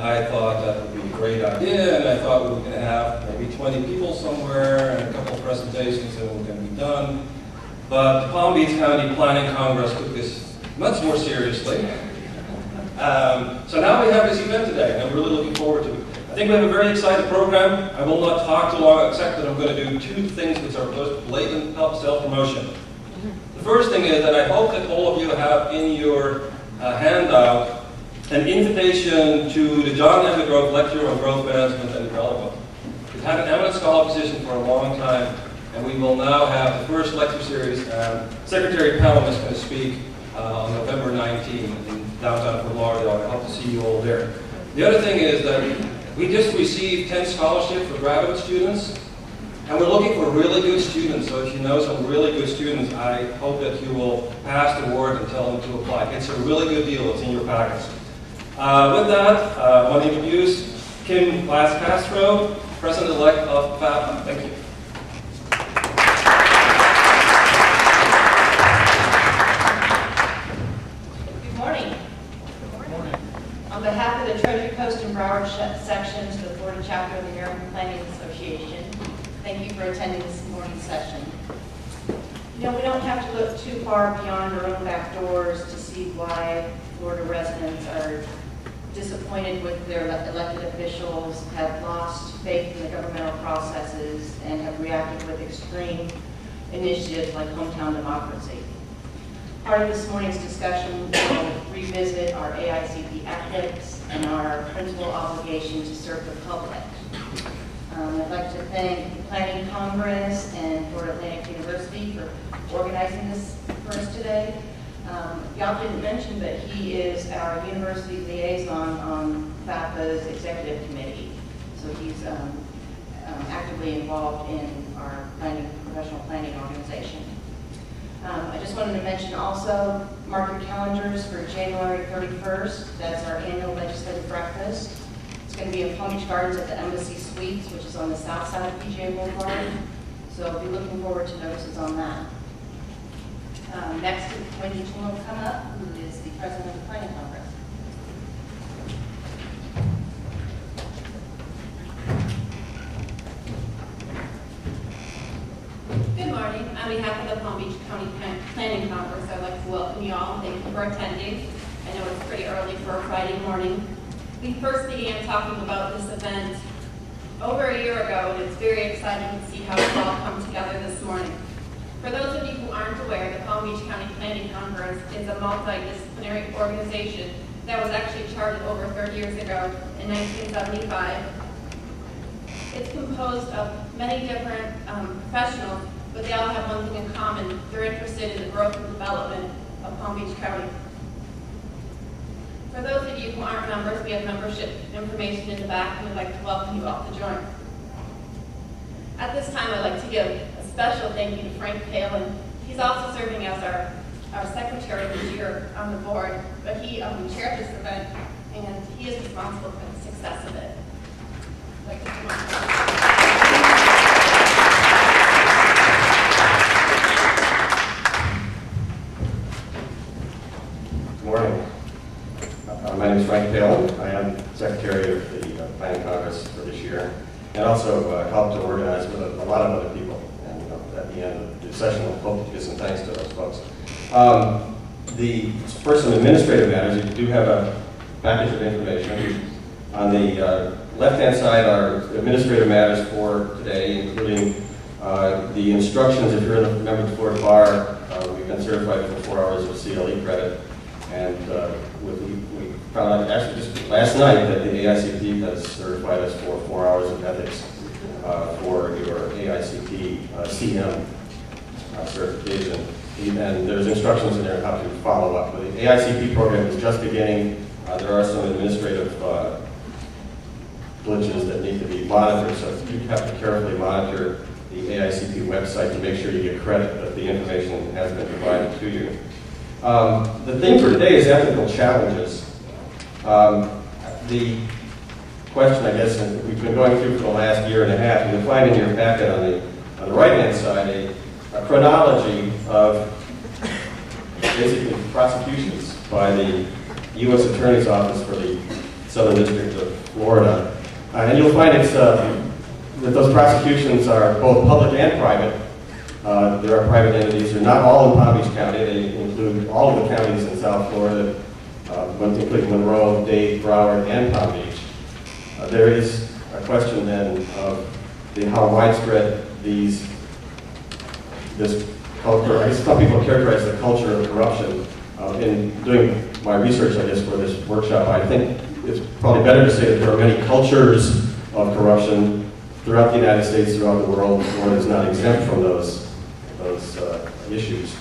I thought that would be a great idea, and I thought we were going to have maybe 20 people somewhere and a couple of presentations and we're going to be done. But the Palm Beach County Planning Congress took this much more seriously. So now we have this event today, and I'm really looking forward to it. I think we have a very exciting program. I will not talk too long, except that I'm going to do two things which are both blatant self-promotion. The first thing is that I hope that all of you have in your handout an invitation to the John M. McGrove Lecture on Growth Management and Development. We've had an eminent scholar position for a long time, and we will now have the first lecture series. Secretary Pelham is going to speak on November 19th in downtown Fort Lauderdale. I hope to see you all there. The other thing is that we just received 10 scholarships for graduate students, and we're looking for really good students. So if you know some really good students, I hope that you will pass the word and tell them to apply. It's a really good deal. It's in your packets. With that, I want to introduce Kim Glass-Castro, President-elect of FAPA. Thank you. Good morning. Good morning. On behalf of the Treasure Coast and Broward sections of the Florida chapter of the American Planning Association, thank you for attending this morning's session. You know, we don't have to look too far beyond our own back doors to see why Florida residents are disappointed with their elected officials, have lost faith in the governmental processes, and have reacted with extreme initiatives like hometown democracy. Part of this morning's discussion will revisit our AICP ethics and our principal obligation to serve the public. I'd like to thank the Planning Congress and Florida Atlantic University for organizing this for us today. Y'all didn't mention, but he is our university liaison on FAPA's executive committee. So he's actively involved in our professional planning organization. I just wanted to mention also, mark your calendars for January 31st. That's our annual legislative breakfast. It's going to be in Palm Beach Gardens at the Embassy Suites, which is on the south side of PGA Boulevard. So I'll be looking forward to notices on that. Next, Wendy Chin will come up, who is the president of the Planning Congress. Good morning. On behalf of the Palm Beach County Planning Congress, I'd like to welcome you all and thank you for attending. I know it's pretty early for a Friday morning. We first began talking about this event over a year ago, and it's very exciting to see how it's all come together this morning. For those of you who aren't aware, the Palm Beach County Planning Congress is a multidisciplinary organization that was actually chartered over 30 years ago in 1975. It's composed of many different professionals, but they all have one thing in common. They're interested in the growth and development of Palm Beach County. For those of you who aren't members, we have membership information in the back, and we'd like to welcome you all to join. At this time, I'd like to give a special thank you to Frank Palin. He's also serving as our secretary this year on the board, but he chaired this event, and he is responsible for the success of it. I'd like to come on. Good morning. My name is Frank Palin. I am Secretary of the Planning Congress for this year, and also helped to organize with a lot of other people. And at the end of the session, we'll hope to give some thanks to those folks. For some administrative matters, you do have a package of information. On the left-hand side are administrative matters for today, including the instructions. If you're a member of the Florida Bar, we've been certified for 4 hours of CLE credit. And we found out actually just last night that the AICP has certified us for 4 hours of ethics for your AICP CM certification. And there's instructions in there how to follow up. But the AICP program is just beginning. There are some administrative glitches that need to be monitored, so you have to carefully monitor the AICP website to make sure you get credit that the information has been provided to you. The theme for today is ethical challenges. The question, I guess, that we've been going through for the last year and a half, you'll find in your packet on the right-hand side a chronology of basically prosecutions by the U.S. Attorney's Office for the Southern District of Florida. And you'll find it's, that those prosecutions are both public and private. There are private entities. They're not all in Palm Beach County. They include all of the counties in South Florida, including Monroe, Dade, Broward, and Palm Beach. There is a question then of how widespread this culture, I guess some people characterize the culture of corruption. In doing my research, I guess, for this workshop, I think it's probably better to say that there are many cultures of corruption throughout the United States, throughout the world. Florida is not exempt from those issues.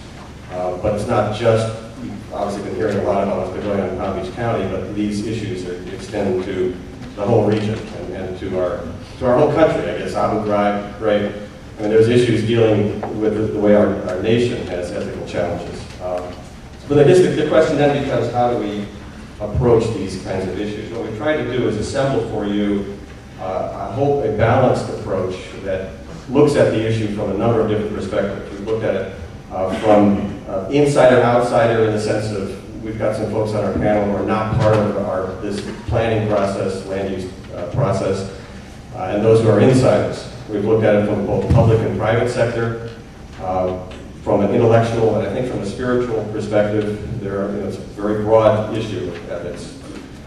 But it's not just, you've obviously been hearing a lot about what's been going on in Palm Beach County, but these issues extend to the whole region and to our whole country, I guess. Abu Ghraib. I mean, there's issues dealing with the way our nation has ethical challenges. But I guess the question then becomes, how do we approach these kinds of issues? What we try to do is assemble for you, I hope, a balanced approach that looks at the issue from a number of different perspectives. We've looked at it from insider, outsider, in the sense of we've got some folks on our panel who are not part of this planning process, land use process, and those who are insiders. We've looked at it from both public and private sector, from an intellectual and I think from a spiritual perspective. It's a very broad issue of ethics.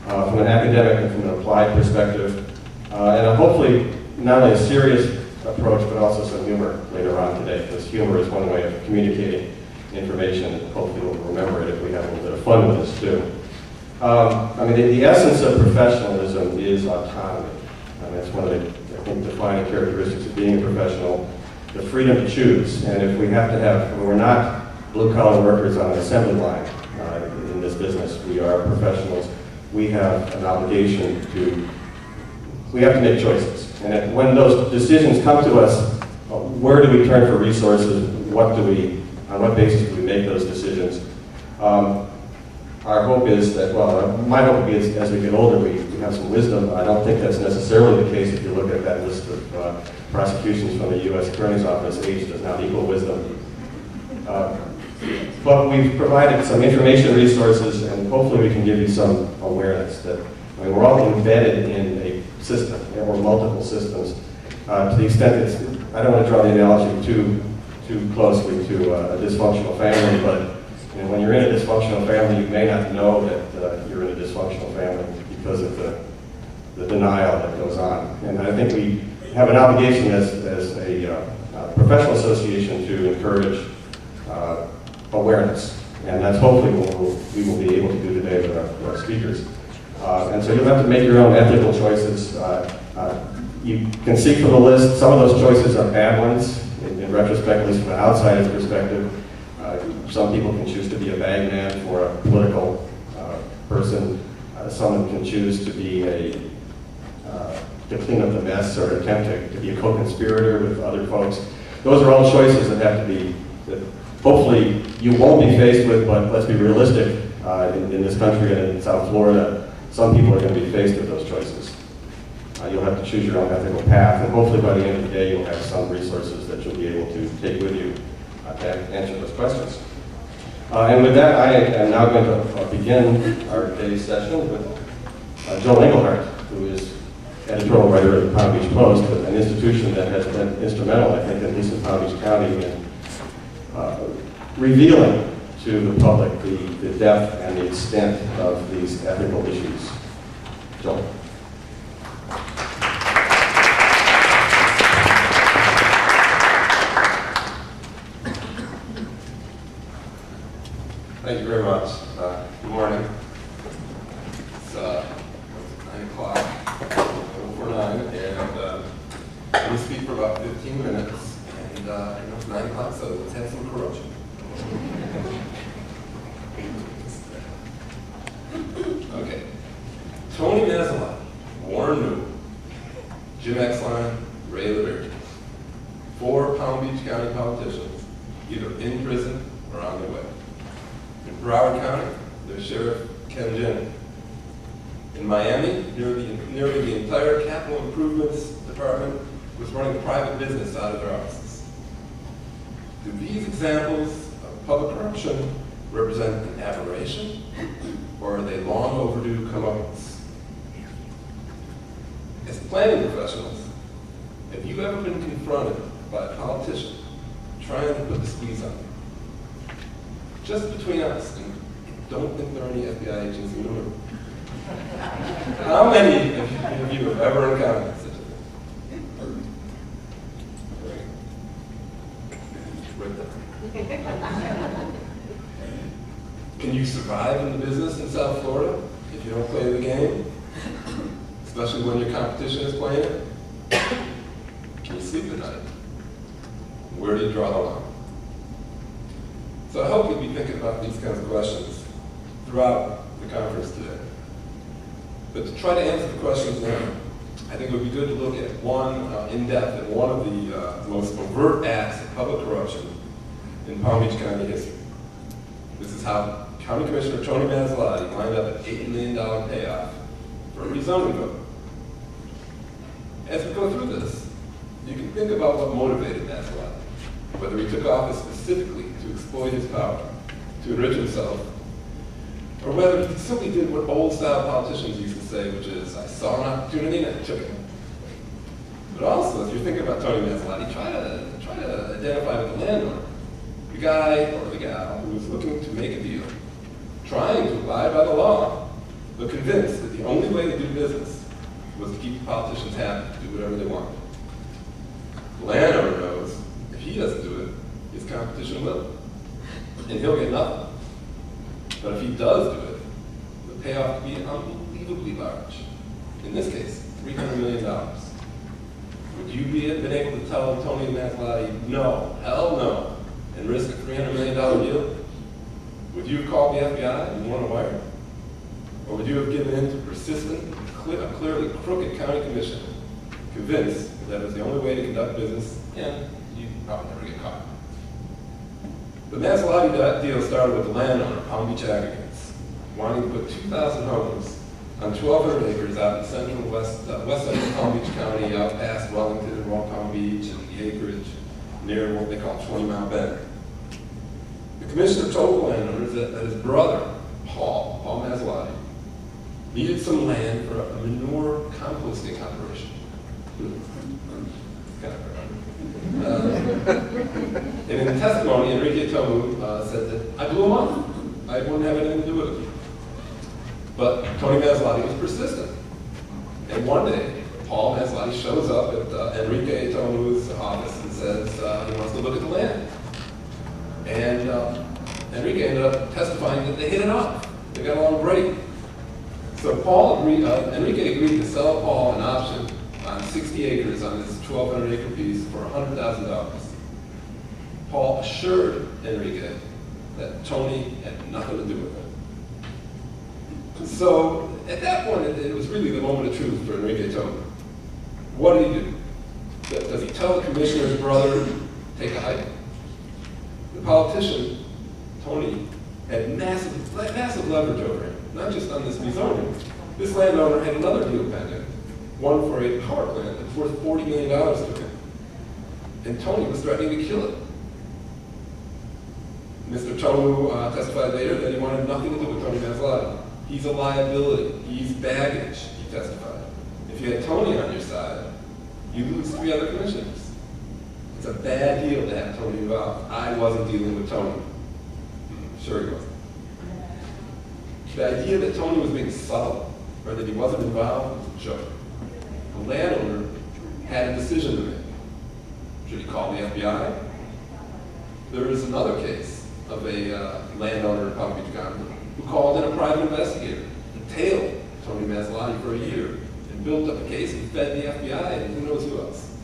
From an academic and from an applied perspective, and hopefully not only a serious approach but also some humor later on today, because humor is one way of communicating information, and hopefully we'll remember it if we have a little bit of fun with this too. I mean, the essence of professionalism is autonomy. I mean, that's one of the, I think, defining characteristics of being a professional, the freedom to choose. And if we have to have, we're not blue-collar workers on an assembly line in this business. We are professionals. We have an obligation we have to make choices. And when those decisions come to us, where do we turn for resources? On what basis do we make those decisions? Our hope is that, well, my hope is as we get older, we have some wisdom. I don't think that's necessarily the case if you look at that list of prosecutions from the U.S. Attorney's Office. Age does not equal wisdom. But we've provided some information resources, and hopefully we can give you some awareness that, I mean, we're all embedded in a system, or multiple systems. To the extent that I don't want to draw the analogy too closely to a dysfunctional family, but when you're in a dysfunctional family, you may not know that you're in a dysfunctional family because of the denial that goes on. And I think we have an obligation as a professional association to encourage awareness. And that's hopefully what we will be able to do today with our speakers. And so you'll have to make your own ethical choices. You can see from the list, some of those choices are bad ones. In retrospect, at least from an outsider's perspective, some people can choose to be a bagman for a political person. Someone can choose to be to clean up the mess or attempt to be a co-conspirator with other folks. Those are all choices that have to be, that hopefully you won't be faced with, but let's be realistic. In this country and in South Florida, some people are going to be faced with those choices. You'll have to choose your own ethical path, and hopefully by the end of the day you'll have some resources that you'll be able to take with you to answer those questions. And with that, I am now going to begin our today's session with Joel Engelhardt, who is editorial writer of the Palm Beach Post, an institution that has been instrumental, I think, at least in Palm Beach County, in revealing to the public the depth and the extent of these ethical issues. Joel. Thank you very much. Good morning. It's 9 o'clock, 9, and I'm going to speak for about 15 minutes. And it's 9 o'clock, so let's have some corruption. Okay. Tony Mazzolati, Warren Newell, Jim Exline, Ray LaVerde. 4 Palm Beach County politicians, either in prison or on their way. In Broward County, there's Sheriff Ken Jennings. In Miami, nearly the entire Capital Improvements Department was running a private business out of their offices. Do these examples of public corruption represent an aberration, or are they long overdue comeuppance? as planning professionals, have you ever been confronted by a politician trying to put the squeeze on you? Just between us, and I don't think there are any FBI agents in the room. How many of you have ever encountered such a thing? Right there. Can you survive in the business in South Florida if you don't play the game? Especially when your competition is playing it? Can you sleep at night? Where do you draw the line? So I hope you'll be thinking about these kinds of questions throughout the conference today. But to try to answer the questions now, I think it would be good to look at one in depth at one of the most overt acts of public corruption in Palm Beach County history. This is how County Commissioner Tony Maslotti lined up an $8 million payoff for a rezoning vote. As we go through this, you can think about what motivated Maslotti, whether he took office specifically to exploit his power, to enrich himself, or whether he simply did what old-style politicians used to say, which is, I saw an opportunity and I took it. But also, as you're thinking about Tony Maslotti, try to identify with the landlord, the guy or the gal who was looking to make a deal, trying to abide by the law, but convinced that the only way to do business was to keep the politicians happy, to do whatever they wanted. The landowner knows if he doesn't do it, his competition will, and he'll get nothing. But if he does do it, the payoff could be unbelievably large. In this case, $300 million. Would you been able to tell Tony Maslotti, no, hell no, and risk a $300 million deal? Would you have called the FBI and won a wire? Or would you have given in to persistent, clearly crooked county commissioner, convinced that it was the only way to conduct business, and you'd probably never get caught? The Maslotti deal started with the landowner, Palm Beach Aggregates, wanting to put 2,000 homes on 1,200 acres out in central west side of Palm Beach County, out past Wellington and Wall Palm Beach, and the acreage near what they call 20 Mile Bend. The commissioner told the landowners that his brother, Paul Maslotti, needed some land for a manure composting operation. And in the testimony, Enrique Tomu said that I blew him up. I wouldn't have anything to do with it. But Tony Maslotti was persistent. And one day, Paul Maslotti shows up at Enrique Tomu's office and says he wants to look at the land. And Enrique ended up testifying that they hit it off. They got along great. So Enrique agreed to sell Paul an option on 60 acres on this 1,200 acre piece for $100,000. Paul assured Enrique that Tony had nothing to do with it. So at that point, it was really the moment of truth for Enrique Tony. What did he do? Does he tell the commissioner's brother, take a hike? The politician, Tony, had massive leverage over him, not just on this rezoning. This landowner had another deal pending, one for a power plant that's worth $40 million to him. And Tony was threatening to kill it. Mr. Tomu testified later that he wanted nothing to do with Tony Maslotti. He's a liability. He's baggage, he testified. If you had Tony on your side, you lose 3 other commissioners. It's a bad deal to have Tony involved. I wasn't dealing with Tony. Sure he wasn't. The idea that Tony was being subtle, or that he wasn't involved, was a joke. The landowner had a decision to make. Should he call the FBI? There is another case of a landowner in Palm Beach County who called in a private investigator and tailed Tony Maslotti for a year and built up a case and fed the FBI and who knows who else.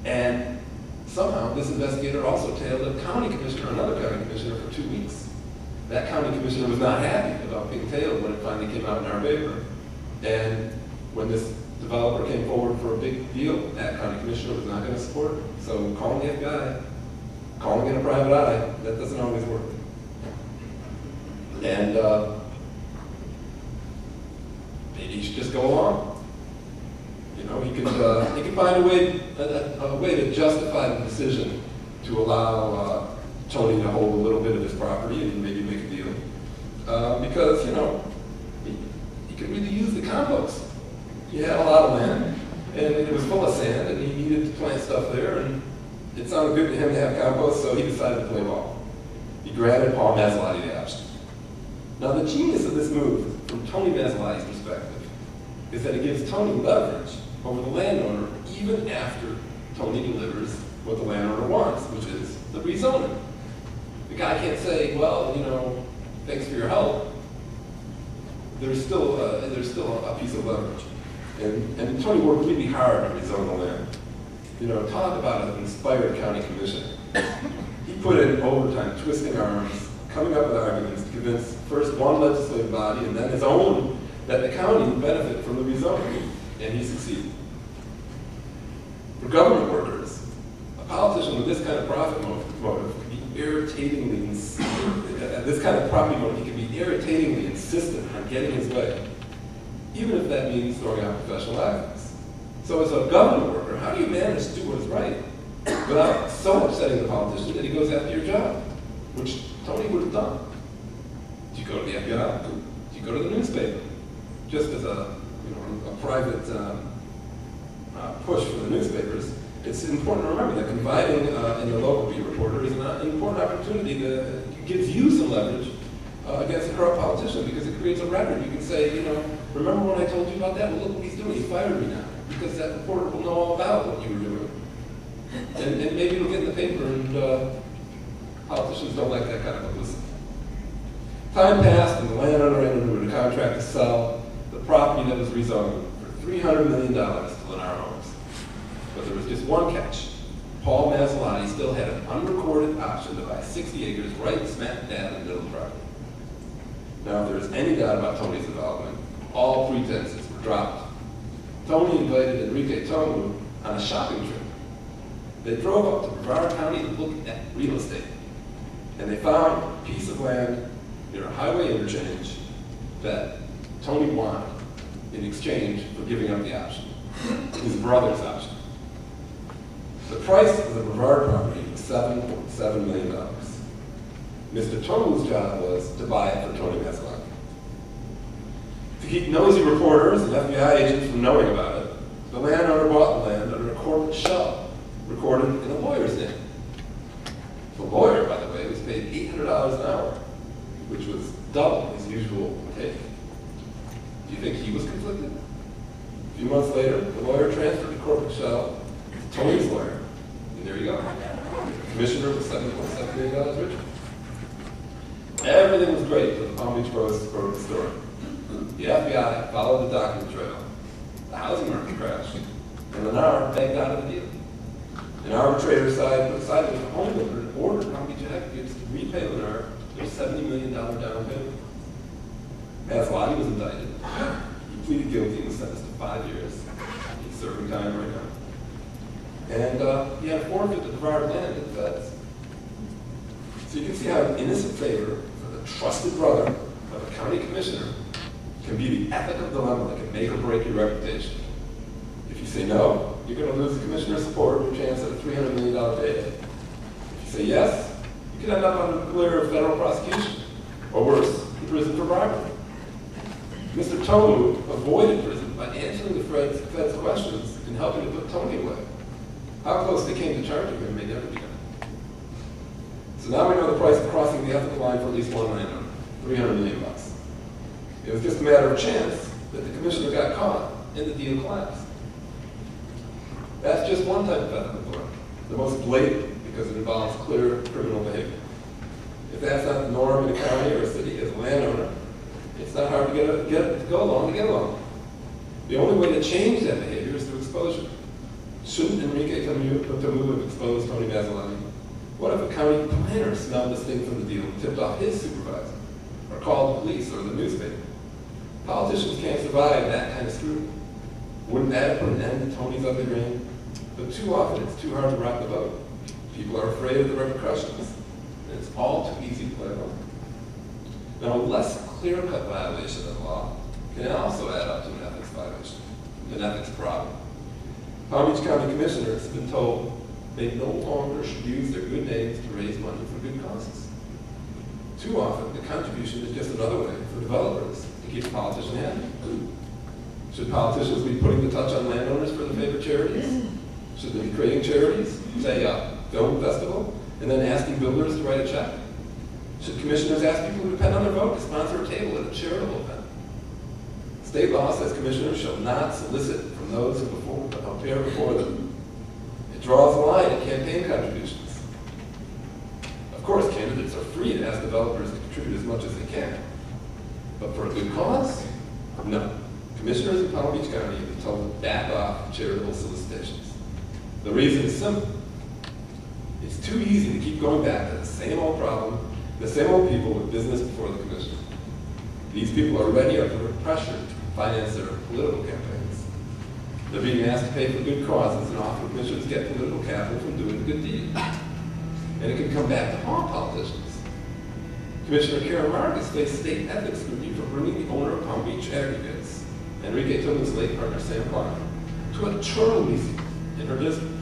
And somehow this investigator also tailed a county commissioner, another county commissioner, for 2 weeks. That county commissioner was not happy about being tailed when it finally came out in our paper. And when this developer came forward for a big deal, that county commissioner was not going to support it. So calling the FBI, calling in a private eye, that doesn't always work. And maybe he should just go along. You know, he could find a way to justify the decision to allow Tony to hold a little bit of his property and maybe make a deal. Because, you know, he could really use the compost. He had a lot of land, and it was full of sand, and he needed to plant stuff there, and it sounded good to him to have compost, so he decided to play ball. He granted Paul Mazzalotti the option. Now, the genius of this move, from Tony Mazzalotti's perspective, is that it gives Tony leverage over the landowner even after Tony delivers what the landowner wants, which is the rezoning. The guy can't say, well, you know, thanks for your help. There's still a piece of leverage. And Tony worked really hard to rezone the land. You know, talk about an inspired county commissioner. He put in overtime, twisting arms, coming up with arguments to convince first one legislative body and then his own that the county would benefit from the rezoning, and he succeeded. For government workers, a politician with this kind of profit motive can be irritatingly this kind of property motive, he can be irritatingly insistent on getting his way, even if that means throwing out professional athletes. So as a government worker, how do you manage to do what is right without so upsetting the politician that he goes after your job, which Tony would have done? Do you go to the FBI? Do you go to the newspaper? Just as a private push for the newspapers, it's important to remember that confiding in the local beat reporter is an important opportunity that gives you some leverage against a corrupt politician, because it creates a record. You can say, remember when I told you about that? Well, look what he's doing. He fired me now, because that reporter will know all about what you were doing. And maybe it'll get in the paper, and politicians don't like that kind of publicity. Time passed, and the landowner entered into a contract to sell the property that was rezoned for $300 million to Lennar Homes. But there was just one catch. Paul Mazzalotti still had an unrecorded option to buy 60 acres right smack dab in the middle of the property. Now, if there's any doubt about Tony's involvement, all pretenses were dropped. Tony invited Enrique Tongu on a shopping trip. They drove up to Brevard County to look at real estate, and they found a piece of land near a highway interchange that Tony wanted in exchange for giving up the option, his brother's option. The price of the Brevard property was $7.7 million. Mr. Tongu's job was to buy it for Tony Mazzalotti. To keep nosy reporters and FBI agents from knowing about it, the landowner bought the land under a corporate shell recorded in a lawyer's name. The lawyer, by the way, was paid $800 an hour, which was double his usual take. Do you think he was conflicted? A few months later, the lawyer transferred the corporate shell to Tony's lawyer, and there you go. The commissioner was $7.7 million richer. Everything was great for the Palm Beach Rose story. The FBI followed the document trail. The housing market crashed, and Lennar begged out of the deal. An arbitrator sided with a homeowner and ordered Palm Beach executives to repay Lennar their $70 million down payment. Mazzalotti was indicted. He pleaded guilty and was sentenced to 5 years. He's serving time right now. And he had forfeited the Brevard land at the feds. So you can see how an innocent favor for the trusted brother of a county commissioner can be the ethical dilemma that can make or break your reputation. If you say no, you're going to lose the commissioner's support and your chance at a $300 million payday. If you say yes, you could end up under the glare of federal prosecution, or worse, in prison for bribery. Mr. Tongu avoided prison by answering the Fed's questions and helping to put Tony away. How close they came to charging him may never be known. So now we know the price of crossing the ethical line for at least one landowner, $300 million. It was just a matter of chance that the commissioner got caught and the deal collapsed. That's just one type of ethical dilemma, the most blatant because it involves clear criminal behavior. If that's not the norm in a county or a city as a landowner, it's not hard to get to go along. The only way to change that behavior is through exposure. Shouldn't Enrique Tongu have exposed Tony Mazzalotti? What if a county planner smelled this thing from the deal and tipped off his supervisor, or called the police or the newspaper? Politicians can't survive that kind of scrutiny. Wouldn't that put an end to Tony's ugly reign? But too often it's too hard to rock the boat. People are afraid of the repercussions, and it's all too easy to play along. Now, a less clear-cut violation of the law can also add up to an ethics violation, an ethics problem. Palm Beach County commissioners have been told they no longer should use their good names to raise money for good causes. Too often, the contribution is just another way for developers to keep a politician happy. Should politicians be putting the touch on landowners for their favorite charities? Should they be creating charities, say a film festival, and then asking builders to write a check? Should commissioners ask people who depend on their vote to sponsor a table at a charitable event? State law says commissioners shall not solicit from those who appear before them. It draws a line at campaign contributions. Of course, candidates are free to ask developers to contribute as much as they can. But for a good cause? No. Commissioners in Palm Beach County have been told to back off charitable solicitations. The reason is simple. It's too easy to keep going back to the same old problem, the same old people with business before the commission. These people are already under pressure to finance their political campaigns. They're being asked to pay for good causes and often commissions get political capital from doing a good deed. And it can come back to haunt politicians. Commissioner Karen Marcus faced state ethics scrutiny for bringing the owner of Palm Beach Aggregates, Enrique Tillman's late partner Sam Klein, to a churro museum in her district.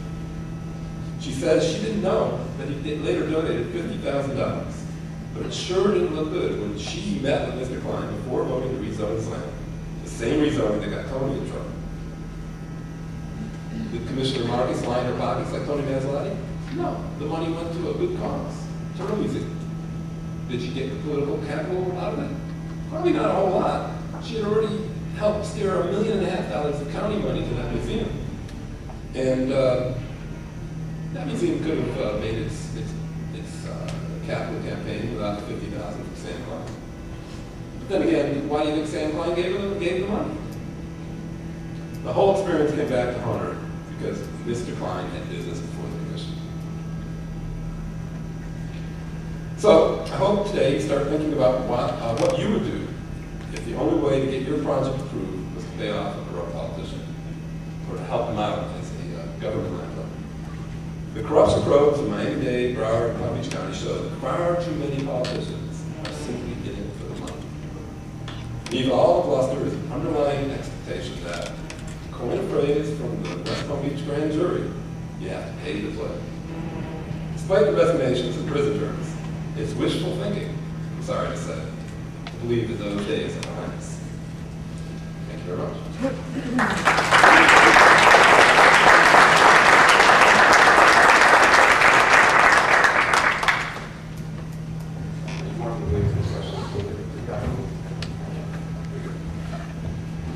She says she didn't know that he later donated $50,000, but it sure didn't look good when she met with Mr. Klein before voting to rezone his land, the same rezoning that got Tony in trouble. Did Commissioner Marcus line her pockets like Tony Mazzalotti? No, the money went to a good cause, churro museum. Did she get the political capital out of it? Probably not a whole lot. She had already helped steer $1.5 million of county money to that museum. And that museum could have made its capital campaign without the $50,000 from Sam Klein. But then again, why do you think Sam Klein gave the money? The whole experience came back to haunt her because Mr. Klein had business before the commission. So I hope today you start thinking about what you would do if the only way to get your project approved was to pay off a corrupt politician or to help them out as a government landowner. The corruption probes in Miami-Dade, Broward, and Palm Beach County show that far too many politicians are simply in it for the money. Leave all the bluster is an underlying expectation that, coin a phrase from the West Palm Beach grand jury, you have to pay to play. Despite the resignations and prison terms, it's wishful thinking, I'm sorry to say, to believe that those days are behind us. Thank you very much.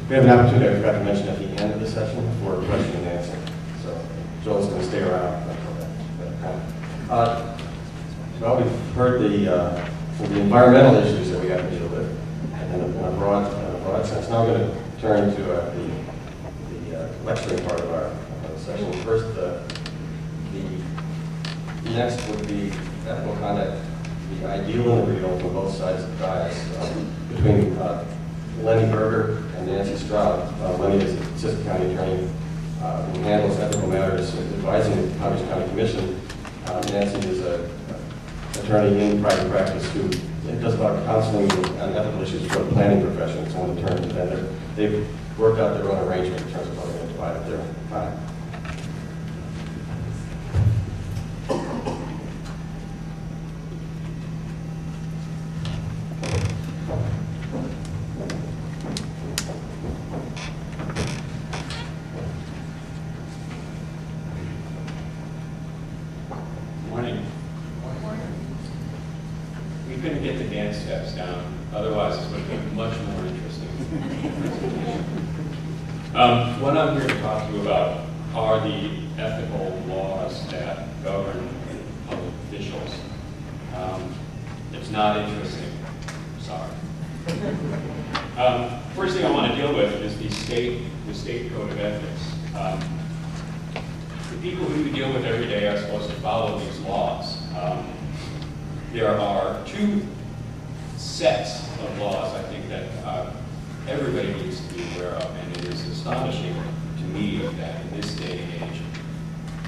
We have an opportunity, I forgot to mention at the end of the session, for question and answer. So Joel's going to stay around. Well, we've heard the environmental issues that we have to deal with in a broad sense. Now I'm going to turn to the lecturing part of our session. First, the next would be ethical conduct, the ideal and the real from both sides of the dais, between Lenny Berger and Nancy Stroud. Lenny is the Assistant County Attorney who handles ethical matters, advising the Palm Beach County Commission. Nancy is an attorney in private practice who does a lot of counseling on ethical issues for the planning profession. So in turn, then they've worked out their own arrangement in terms of how they're going to divide up their time. What I'm here to talk to you about are the ethical laws that govern public officials. It's not interesting. Sorry. First thing I want to deal with is the state code of ethics. The people who we deal with every day are supposed to follow these laws. There are two sets of laws, I think, that everybody needs to be aware of, and it is astonishing to me that in this day and age,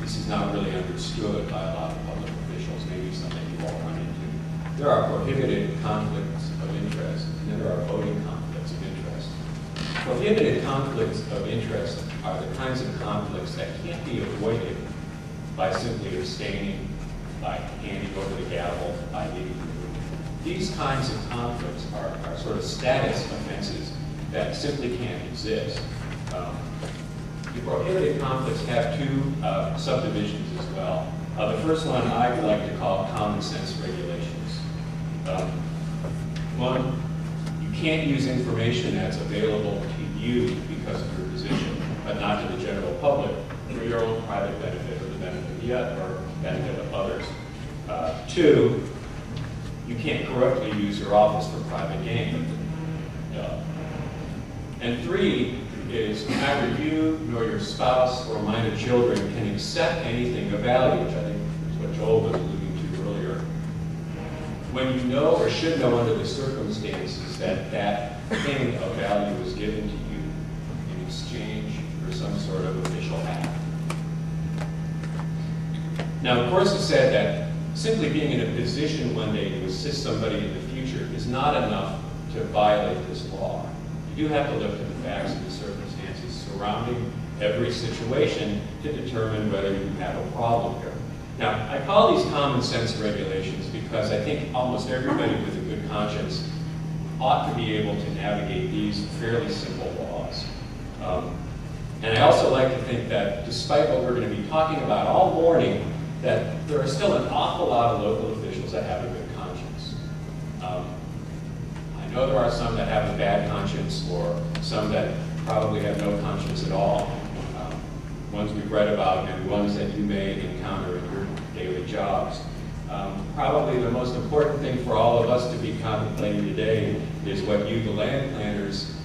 this is not really understood by a lot of public officials, maybe something you all run into. There are prohibited conflicts of interest, and there are voting conflicts of interest. Prohibited conflicts of interest are the kinds of conflicts that can't be avoided by simply abstaining, by handing over the gavel, by leaving the room. These kinds of conflicts are sort of status offenses that simply can't exist. prohibited conflicts have two subdivisions as well. The first one I like to call common sense regulations. One, you can't use information that's available to you because of your position, but not to the general public for your own private benefit or the benefit of the other, or benefit of others. Two, you can't corruptly use your office for private gain. And three is neither you nor your spouse or minor children can accept anything of value, which I think is what Joel was alluding to earlier, when you know or should know under the circumstances that that thing of value was given to you in exchange for some sort of official act. Now, of course, it's said that simply being in a position one day to assist somebody in the future is not enough to violate this law. You do have to look at the facts and the circumstances surrounding every situation to determine whether you have a problem here. Now, I call these common sense regulations because I think almost everybody with a good conscience ought to be able to navigate these fairly simple laws. And I also like to think that despite what we're going to be talking about all morning, that there are still an awful lot of local officials that have a good conscience. I know there are some that have a bad conscience, or some that probably have no conscience at all. Ones we've read about and ones that you may encounter in your daily jobs. Probably the most important thing for all of us to be contemplating today is what you, the land planners,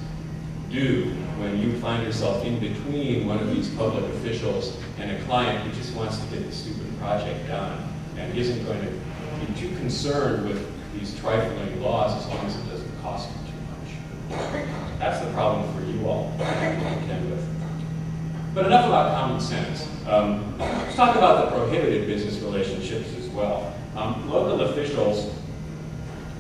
do when you find yourself in between one of these public officials and a client who just wants to get the stupid project done and isn't going to be too concerned with these trifling laws as long as it doesn't cost you too much. That's the problem for you all to contend with. But enough about common sense. Let's talk about the prohibited business relationships as well. Local officials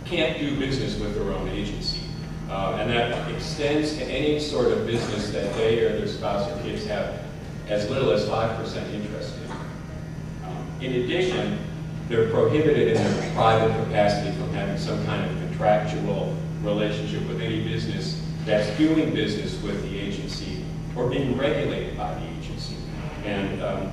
can't do business with their own agency. And that extends to any sort of business that they or their spouse or kids have as little as 5% interest in. In addition, they're prohibited in their private capacity from having some kind of contractual relationship with any business that's doing business with the agency or being regulated by the agency. And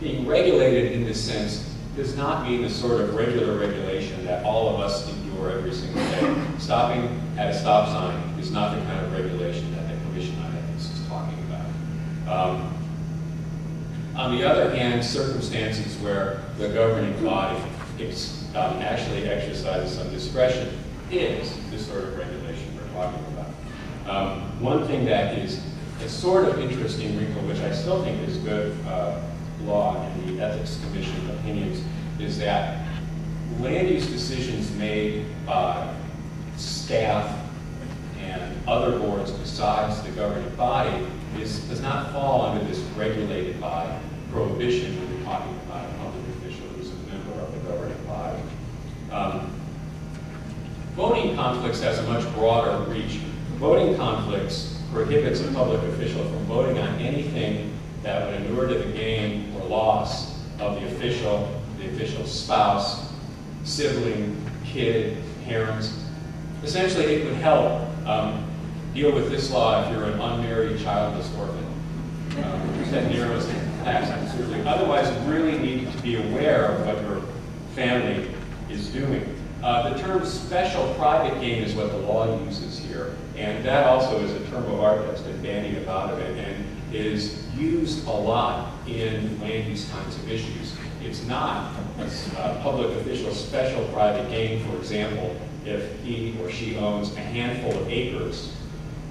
being regulated in this sense does not mean the sort of regular regulation that all of us endure every single day. Stopping at a stop sign is not the kind of regulation that the Commission on Ethics is talking about. On the other hand, circumstances where the governing body actually exercises some discretion is the sort of regulation we're talking about. One thing that is a sort of interesting wrinkle, which I still think is good law in the Ethics Commission opinions, is that land use decisions made by staff and other boards besides the governing body does not fall under this regulated by prohibition when you're talking about a public official who's a member of the governing body. Voting conflicts has a much broader reach. Voting conflicts prohibits a public official from voting on anything that would inure to the gain or loss of the official's spouse, sibling, kid, parents. Essentially, it would help deal with this law if you're an unmarried, childless orphan. That narrows the class considerably. Otherwise, you really need to be aware of what your family is doing. The term special private gain is what the law uses here, and that also is a term of art that's been bandied about of it and is used a lot in land use kinds of issues. It's not a public official's special private gain, for example, if he or she owns a handful of acres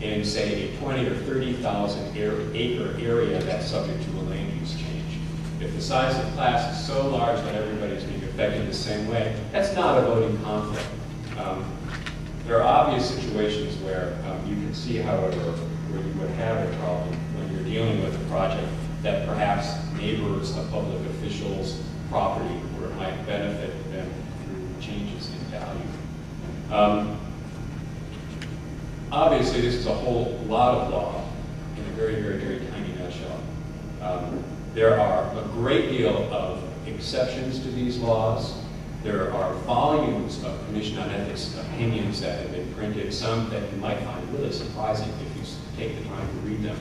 in, say, a 20 or 30,000 acre area that's subject to a land use change. If the size of the class is so large that everybody's being affected the same way, that's not a voting conflict. There are obvious situations where you can see, however, where you would have a problem when you're dealing with a project that perhaps neighbors a public official's property where it might benefit them through changes in value. Obviously, this is a whole lot of law in a very, very, very tiny nutshell. There are a great deal of exceptions to these laws. There are volumes of Commission on Ethics opinions that have been printed, some that you might find really surprising if you take the time to read them.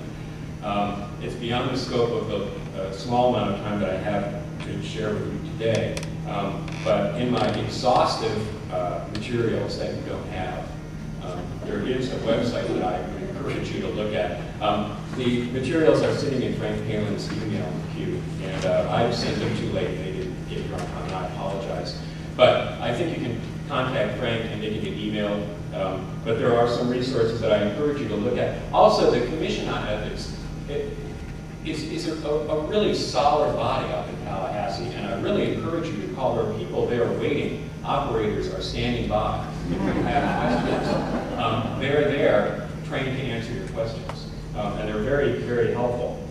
It's beyond the scope of the small amount of time that I have to share with you today. But in my exhaustive materials that you don't have, there is a website that I would encourage you to look at. The materials are sitting in Frank Palin's email queue, and I sent them too late. They didn't get here on time, and I apologize. But I think you can contact Frank and they can get emailed. But there are some resources that I encourage you to look at. Also, the Commission on Ethics is a really solid body up in Tallahassee, and I really encourage you to call. There are people there waiting. Operators are standing by. If you have questions, they're there trained to answer your questions, and they're very, very helpful.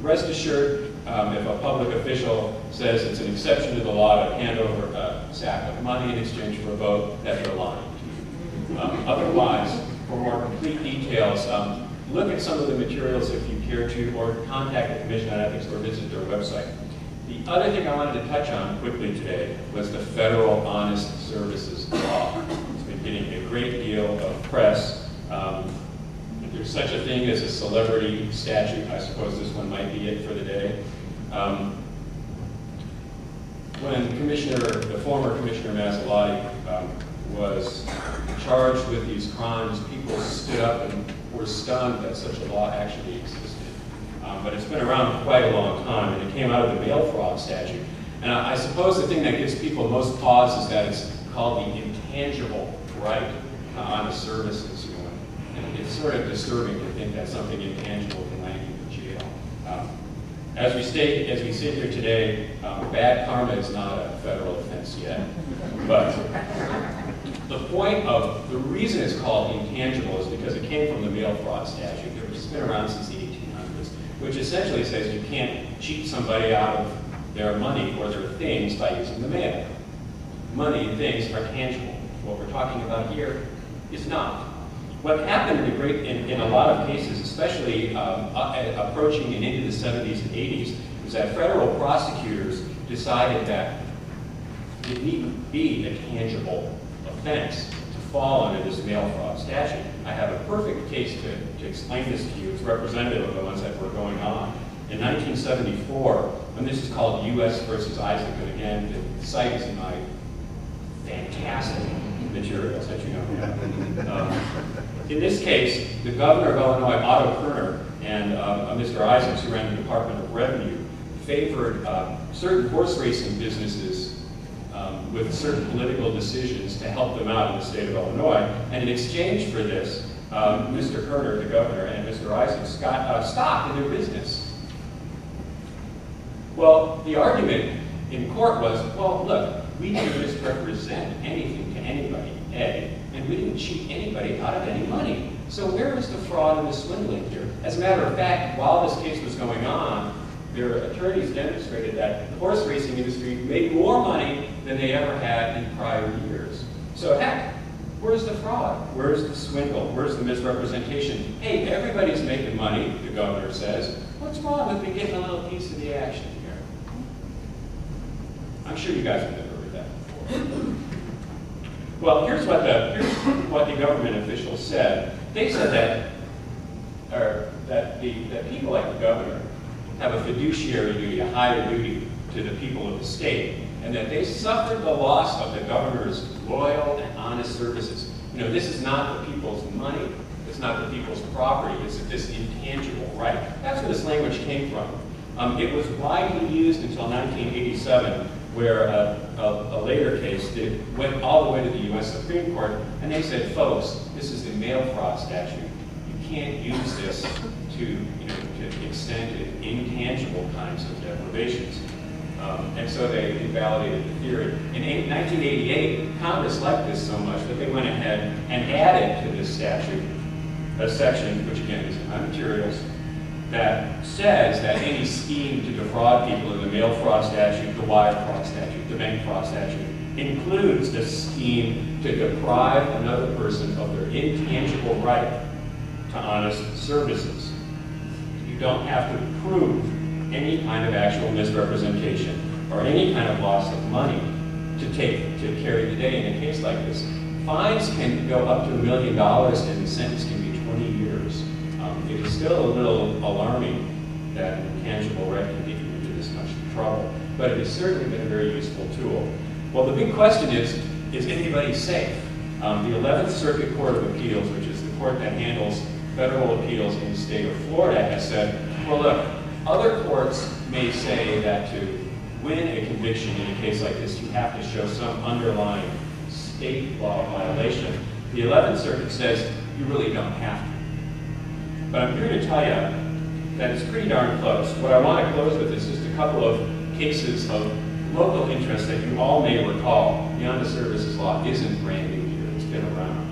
Rest assured, if a public official says it's an exception to the law to hand over a sack of money in exchange for a vote, that they're lying to you. Otherwise, for more complete details, look at some of the materials if you care to, or contact the Commission on Ethics or visit their website. The other thing I wanted to touch on quickly today was the Federal Honest Services Law. It's been getting a great deal of press. There's such a thing as a celebrity statute. I suppose this one might be it for the day. When the former Commissioner Mazzalotti was charged with these crimes, people stood up and were stunned that such a law actually existed. But it's been around quite a long time, and it came out of the mail fraud statute. And I suppose the thing that gives people most pause is that it's called the intangible right on the services. And it's sort of disturbing to think that something intangible can land you in jail. As we sit here today, bad karma is not a federal offense yet. But the reason it's called intangible is because it came from the mail fraud statute. It's been around since the 1800s, which essentially says you can't cheat somebody out of their money or their things by using the mail. Money and things are tangible. What we're talking about here is not. What happened in a lot of cases, especially approaching and into the 70s and 80s, was that federal prosecutors decided that it needn't be a tangible offense to fall under this mail fraud statute. I have a perfect case to explain this to you. It's representative of the ones that were going on. In 1974, and this is called U.S. versus Isaac, and again, the site is in my fantastic materials that you know. In this case, the governor of Illinois, Otto Kerner, and Mr. Isaacs, who ran the Department of Revenue, favored certain horse racing businesses with certain political decisions to help them out in the state of Illinois. And in exchange for this, Mr. Kerner, the governor, and Mr. Isaacs got stock in their business. Well, the argument in court was, well, look, we didn't misrepresent anything to anybody, A, and we didn't cheat anybody out of any money. So where is the fraud and the swindling here? As a matter of fact, while this case was going on, their attorneys demonstrated that the horse racing industry made more money than they ever had in prior years. So heck, where's the fraud? Where's the swindle? Where's the misrepresentation? Hey, everybody's making money, the governor says. What's wrong with me getting a little piece of the action here? I'm sure you guys have never heard that before. Well, here's what the government officials said. They said that people like the governor have a fiduciary duty, a higher duty to the people of the state, and that they suffered the loss of the governor's loyal and honest services. You know, this is not the people's money, it's not the people's property, it's this intangible right. That's where this language came from. It was widely used until 1987, where a later case went all the way to the U.S. Supreme Court, and they said, folks, this is the mail fraud statute. You can't use this to extend to intangible kinds of deprivations. And so they invalidated the theory. In 1988, Congress liked this so much that they went ahead and added to this statute a section, which again is in my materials, that says that any scheme to defraud people in the mail fraud statute, the wire fraud statute, the bank fraud statute, includes a scheme to deprive another person of their intangible right to honest services. You don't have to prove any kind of actual misrepresentation or any kind of loss of money to carry the day in a case like this. Fines can go up to $1 million and the sentence can be 20 years. It is still a little alarming that an intangible right can get you into this much trouble, but it has certainly been a very useful tool. Well, the big question is anybody safe? The 11th Circuit Court of Appeals, which is the court that handles federal appeals in the state of Florida, has said, well, look, other courts may say that to win a conviction in a case like this, you have to show some underlying state law violation. The 11th Circuit says you really don't have to. But I'm here to tell you that it's pretty darn close. What I want to close with is just a couple of cases of local interest that you all may recall. The Honest Services Law isn't brand new here, it's been around.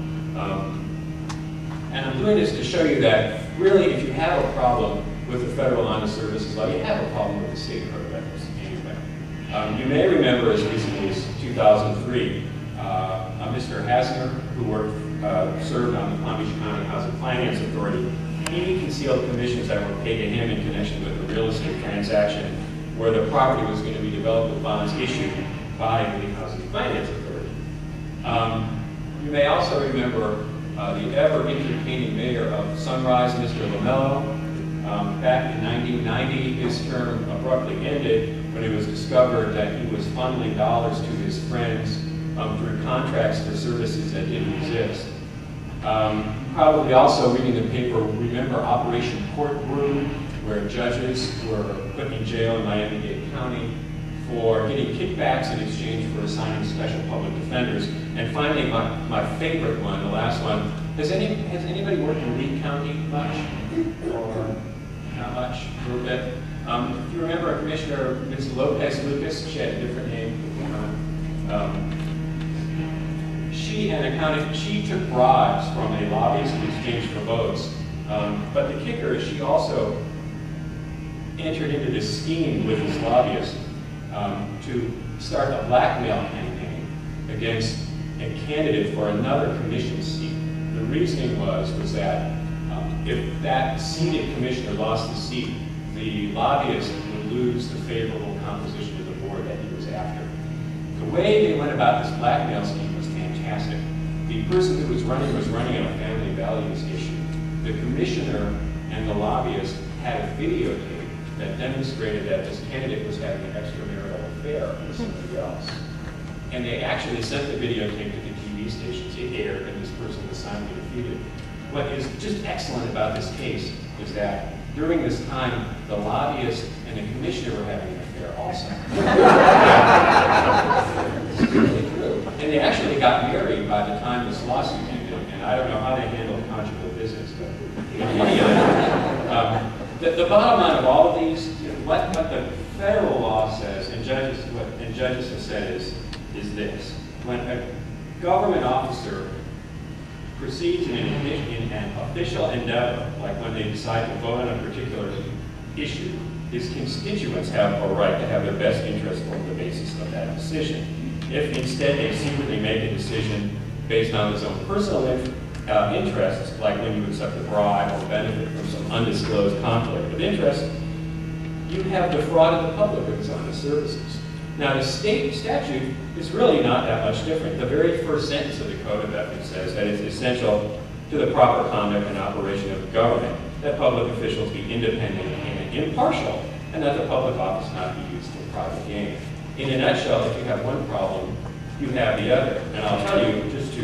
And I'm doing this to show you that really if you have a problem with the federal Honest Services Law, you have a problem with the state code of ethics anyway. You may remember as recently as 2003, Mr. Hasner, who served on the Palm Beach County Housing Finance Authority, he concealed commissions that were paid to him in connection with a real estate transaction where the property was going to be developed with bonds issued by the Housing Finance Authority. You may also remember the ever-entertaining mayor of Sunrise, Mr. Lamello. Back in 1990, his term abruptly ended when it was discovered that he was funneling dollars to his friends through contracts for services that didn't exist. Probably also reading the paper, remember Operation Courtroom, where judges were put in jail in Miami-Dade County for getting kickbacks in exchange for assigning special public defenders. And finally, my favorite one, the last one, has anybody worked in Lee County much? Or not much? A little bit? If you remember Commissioner Ms. Lopez Lucas, she had a different name. She took bribes from a lobbyist in exchange for votes. But the kicker is she also entered into this scheme with this lobbyist to start a blackmail campaign against a candidate for another commission seat. The reasoning was that if that seated commissioner lost the seat, the lobbyist would lose the favorable composition of the board that he was after. The way they went about this blackmail scheme was fantastic. The person who was running on a family values issue. The commissioner and the lobbyist had a videotape that demonstrated that this candidate was having an extramarital affair with somebody else. And they actually sent the videotape to the TV stations. It aired, and this person was soundly defeated. What is just excellent about this case is that during this time, the lobbyist and the commissioner were having an affair also. It's really true. And they actually got married by the time this lawsuit ended. And I don't know how they handled conjugal business, but the bottom line of all of these, what the federal law says, and judges have said is this: when a government officer proceeds in an official endeavor, like when they decide to vote on a particular issue, his constituents have a right to have their best interest on the basis of that decision. If instead they secretly make a decision based on his own personal interests, like when you accept a bribe or benefit from some undisclosed conflict of interest, you have defrauded the public of its honest services. Now, the state statute is really not that much different. The very first sentence of the Code of Ethics says that it's essential to the proper conduct and operation of the government that public officials be independent and impartial, and that the public office not be used for private gain. In a nutshell, if you have one problem, you have the other. And I'll tell you, just to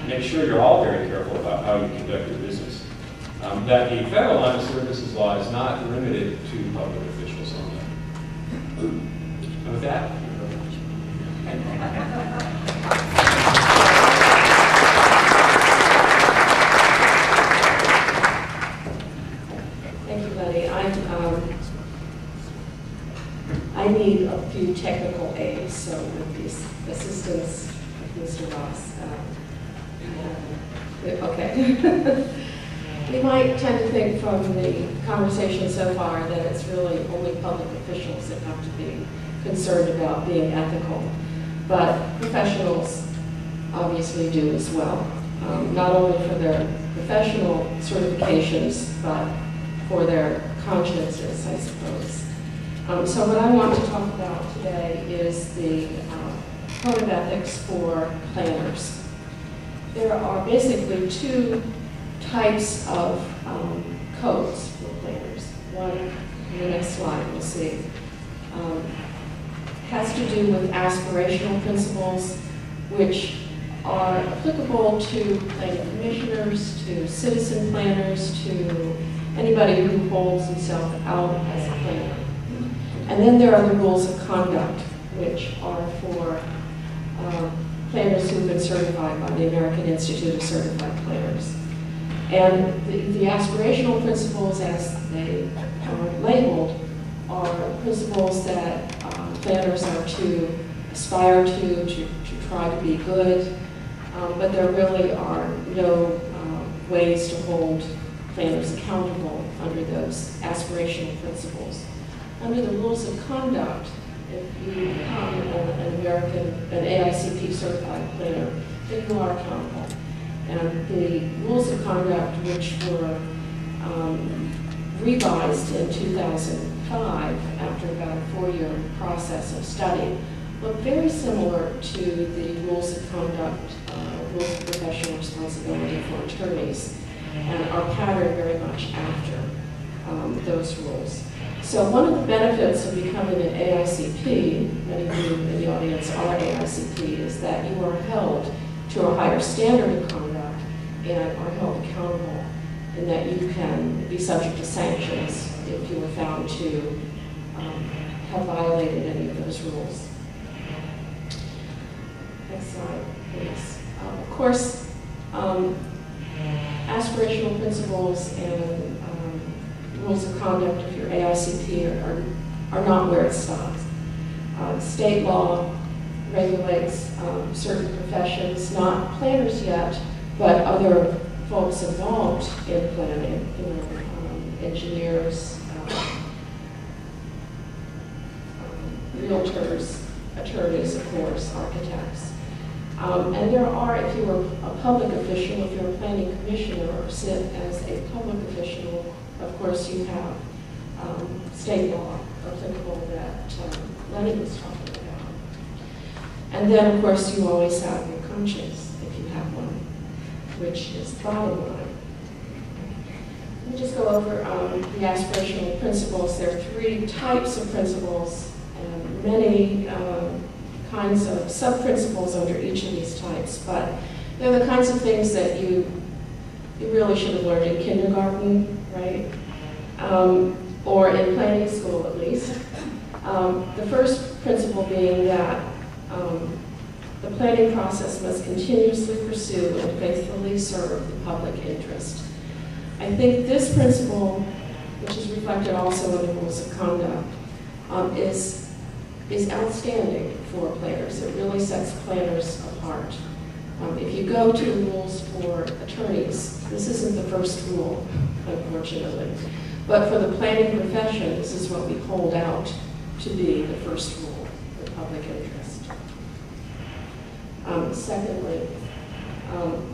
make sure you're all very careful about how you conduct your business, that the Federal Honest Services Law is not limited to public officials only. And with that, thank you, buddy. I need a few technical aids, so with the assistance of Mr. Ross. Okay. We might tend to think from the conversation so far that it's really only public officials that have to be concerned about being ethical, but professionals obviously do as well, not only for their professional certifications, but for their consciences, I suppose. So what I want to talk about today is the Code of Ethics for planners. There are basically two types of codes for planners. One, in the next slide, we'll see, has to do with aspirational principles, which are applicable to planning commissioners, to citizen planners, to anybody who holds himself out as a planner. And then there are the rules of conduct, which are for planners who've been certified by the American Institute of Certified Planners. And the aspirational principles, as they are labeled, are principles that planners are to aspire to try to be good, but there really are no ways to hold planners accountable under those aspirational principles. Under the rules of conduct, if you become an AICP certified planner, then you are accountable. And the rules of conduct, which were revised in 2005 after about a 4-year process of study, look very similar to the rules of conduct, rules of professional responsibility for attorneys, and are patterned very much after those rules. So one of the benefits of becoming an AICP, many of you in the audience are AICP, is that you are held to a higher standard of conduct and are held accountable, in that you can be subject to sanctions if you were found to have violated any of those rules. Next slide, please. Of course, aspirational principles and rules of conduct of your AICP are not where it stops. State law regulates certain professions, not planners yet, but other folks involved in planning, engineers, realtors, attorneys, of course, architects. And there are, if you are a public official, if you're a planning commissioner or sit as a public official, of course you have state law applicable that Lenny was talking about. And then, of course, you always have your conscience, if you have one, which is the bottom line. Let me just go over the aspirational principles. There are 3 types of principles and many kinds of sub-principles under each of these types, but they're the kinds of things that you really should have learned in kindergarten, right? Or in planning school, at least. The first principle being that the planning process must continuously pursue and faithfully serve the public interest. I think this principle, which is reflected also in the rules of conduct, is outstanding for planners. It really sets planners apart. If you go to the rules for attorneys, this isn't the first rule, unfortunately. But for the planning profession, this is what we hold out to be the first rule, the public interest. Secondly,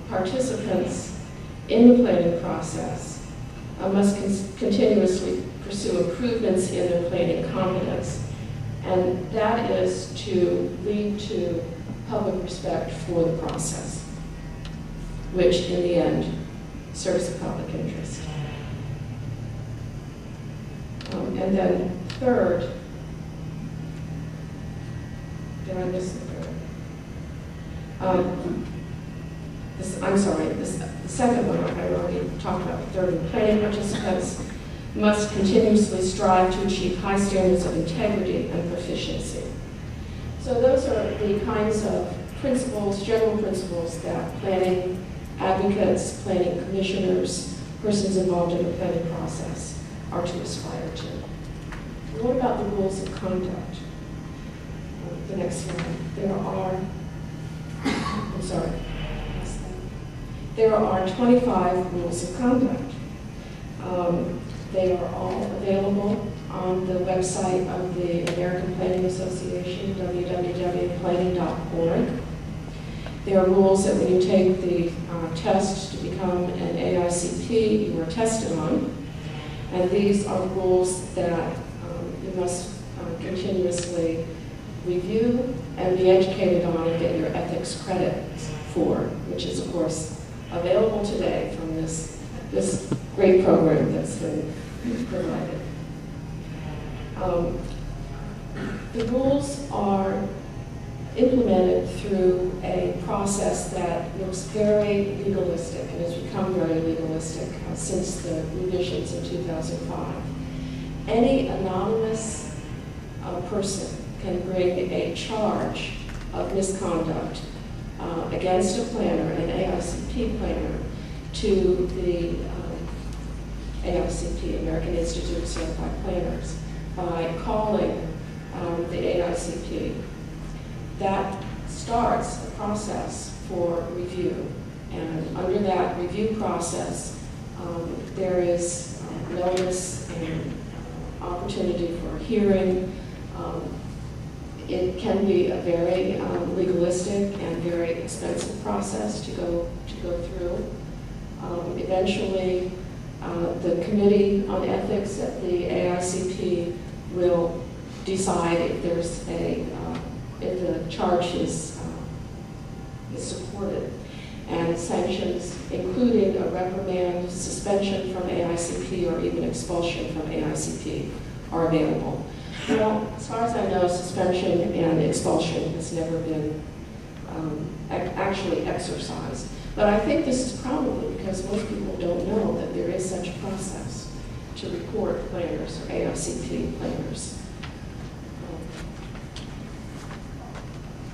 participants in the planning process must continuously pursue improvements in their planning competence, and that is to lead to public respect for the process, which in the end serves the public interest. And then third, did I miss the third? The second one I already talked about. The third, planning participants must continuously strive to achieve high standards of integrity and proficiency. So those are the kinds of principles, general principles, that planning advocates, planning commissioners, persons involved in the planning process are to aspire to. What about the rules of conduct? The next slide. There are 25 rules of conduct. They are all available on the website of the American Planning Association, www.planning.org. There are rules that when you take the test to become an AICP, you are tested on. And these are the rules that you must continuously review and be educated on and get your ethics credit for, which is, of course, available today from this this great program that's been provided. The rules are implemented through a process that looks very legalistic and has become very legalistic since the revisions in 2005. Any anonymous person can bring a charge of misconduct against a planner, an AICP planner, to the AICP, American Institute of Certified Planners, by calling the AICP. That starts a process for review, and under that review process, there is notice and opportunity for a hearing. It can be a very legalistic and very expensive process to go through. Eventually, the Committee on Ethics at the AICP will decide if there's if the charge is supported, and sanctions, including a reprimand, suspension from AICP, or even expulsion from AICP, are available. Well, as far as I know, suspension and expulsion has never been actually exercised. But I think this is probably because most people don't know that there is such a process to report planners or AICP planners.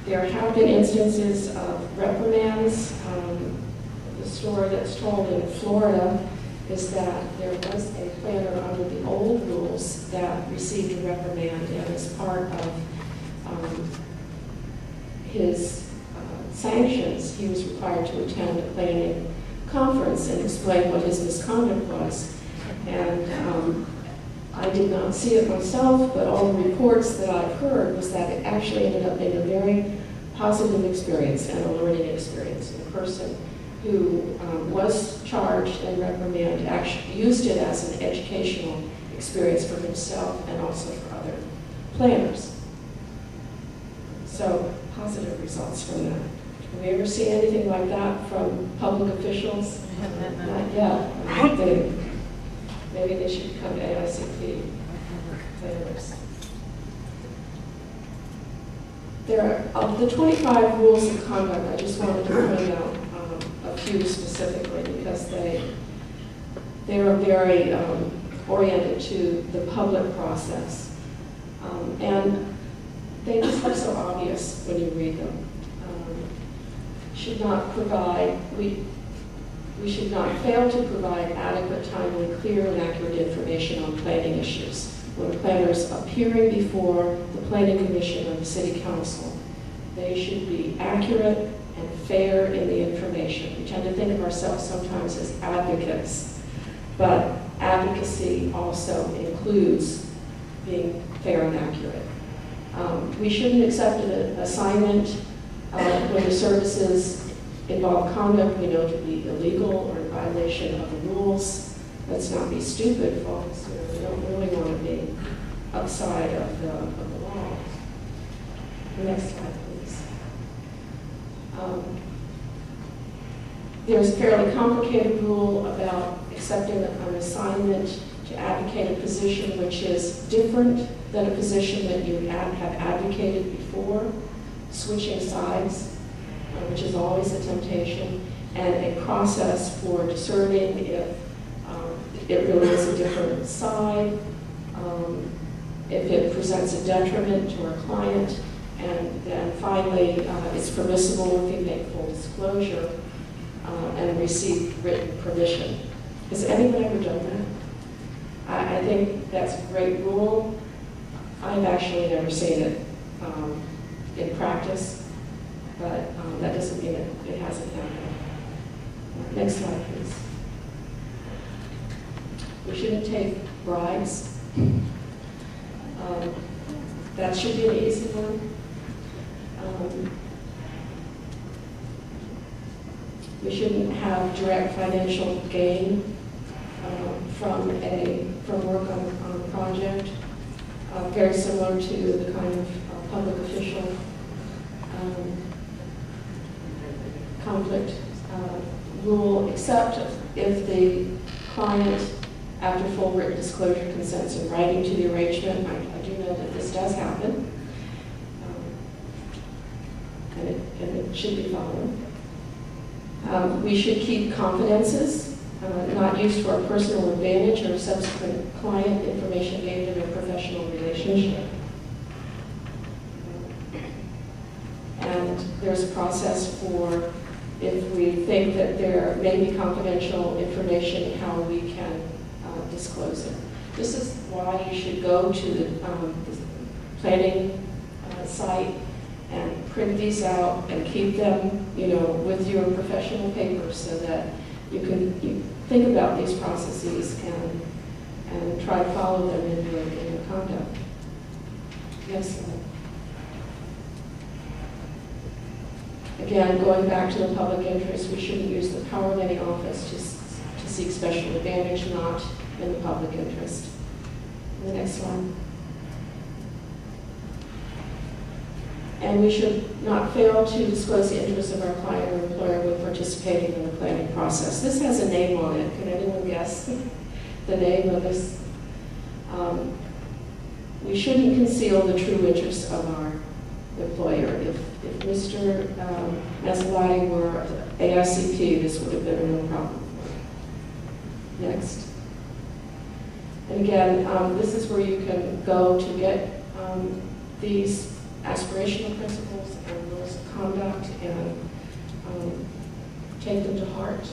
There have been instances of reprimands. The story that's told in Florida is that there was a planner under the old rules that received a reprimand, and as part of his sanctions, he was required to attend a planning conference and explain what his misconduct was. And I did not see it myself, but all the reports that I've heard was that it actually ended up being a very positive experience and a learning experience. The person who was charged and reprimanded actually used it as an educational experience for himself and also for other planners. So positive results from that. Have we ever seen anything like that from public officials? Not yet. I think maybe they should become AICP planners. There are, of the 25 rules of conduct, I just wanted to point out a few specifically because they are very oriented to the public process. And they just are so obvious when you read them. Should not provide, we should not fail to provide adequate, timely, clear, and accurate information on planning issues when a planner is appearing before the Planning Commission or the City Council. They should be accurate and fair in the information. We tend to think of ourselves sometimes as advocates, but advocacy also includes being fair and accurate. We shouldn't accept an assignment when the services involve conduct we know to be illegal or in violation of the rules. Let's not be stupid, folks. We don't really want to be outside of the law. Next slide, please. There's a fairly complicated rule about accepting an assignment to advocate a position which is different than a position that you have advocated before, switching sides, which is always a temptation, and a process for discerning if it really is a different side, if it presents a detriment to our client, and then finally it's permissible if you make full disclosure and receive written permission. Has anyone ever done that? I think that's a great rule. I've actually never seen it in practice, but that doesn't mean it hasn't happened. Next slide, please. We shouldn't take bribes. That should be an easy one. We shouldn't have direct financial gain from work on a project. Very similar to the kind of public official conflict rule, except if the client, after full written disclosure, consents in writing to the arrangement. I do know that this does happen. And it should be followed. We should keep confidences, not used for a personal advantage or subsequent client information gained in a professional relationship. And there's a process for if we think that there may be confidential information, how we can disclose it. This is why you should go to the planning site and print these out and keep them, with your professional papers so that you think about these processes and try to follow them in your conduct. Next slide. Again, going back to the public interest, we shouldn't use the power of any office to seek special advantage, not in the public interest. The next one. And we should not fail to disclose the interests of our client or employer when participating in the planning process. This has a name on it. Can anyone guess the name of this? We shouldn't conceal the true interests of our employer. If Mr. Mazzolati were AICP, this would have been a no problem. Next. And again, this is where you can go to get these aspirational principles and rules of conduct and take them to heart.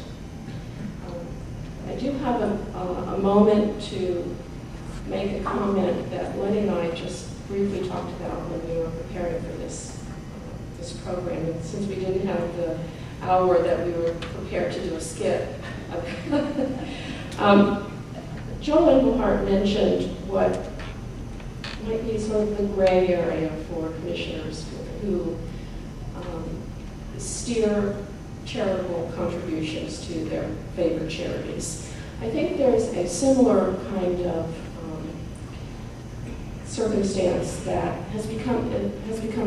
I do have a moment to make a comment that Lenny and I just briefly talked about when we were preparing for this program. And since we didn't have the hour that we were prepared to do a skit, Joel Engelhardt mentioned what might be sort of the gray area for commissioners who steer charitable contributions to their favorite charities. I think there's a similar kind of circumstance that has become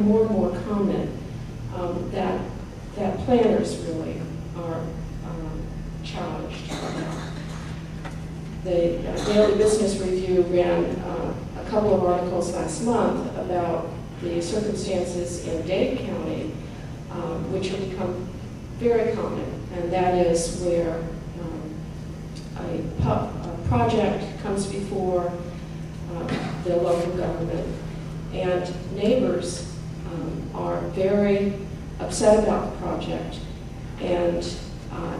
more and more common, that planners really are challenged. The Daily Business Review ran a couple of articles last month about the circumstances in Dade County, which have become very common, and that is where a project comes before the local government, and neighbors are very upset about the project, and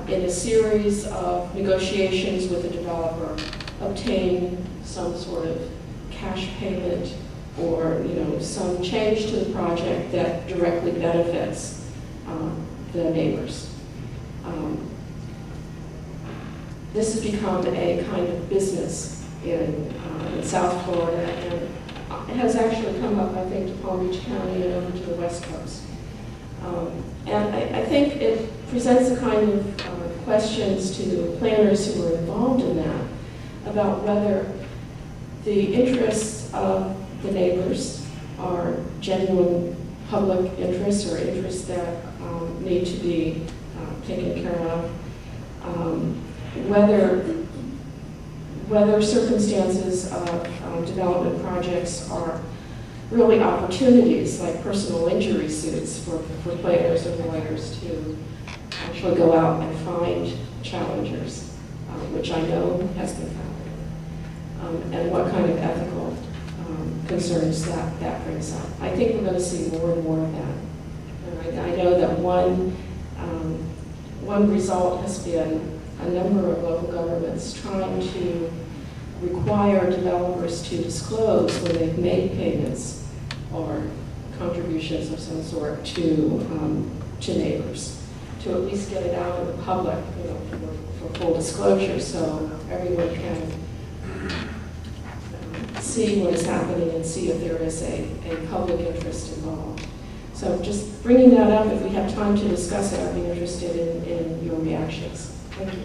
in a series of negotiations with the developer, obtain some sort of cash payment or some change to the project that directly benefits the neighbors. This has become a kind of business in South Florida, and it has actually come up, I think, to Palm Beach County and over to the West Coast. And I think it presents a kind of questions to planners who are involved in that about whether the interests of the neighbors are genuine public interests or interests that need to be taken care of, whether circumstances of development projects are really opportunities like personal injury suits for planners or lawyers to actually go out and find challengers, which I know has been found, and what kind of ethical concerns that brings up. I think we're going to see more and more of that. And I know that one result has been a number of local governments trying to require developers to disclose when they've made payments or contributions of some sort to neighbors, to at least get it out in the public, for full disclosure, so everyone can see what is happening and see if there is a public interest involved. So just bringing that up, if we have time to discuss it, I'd be interested in your reactions. Thank you.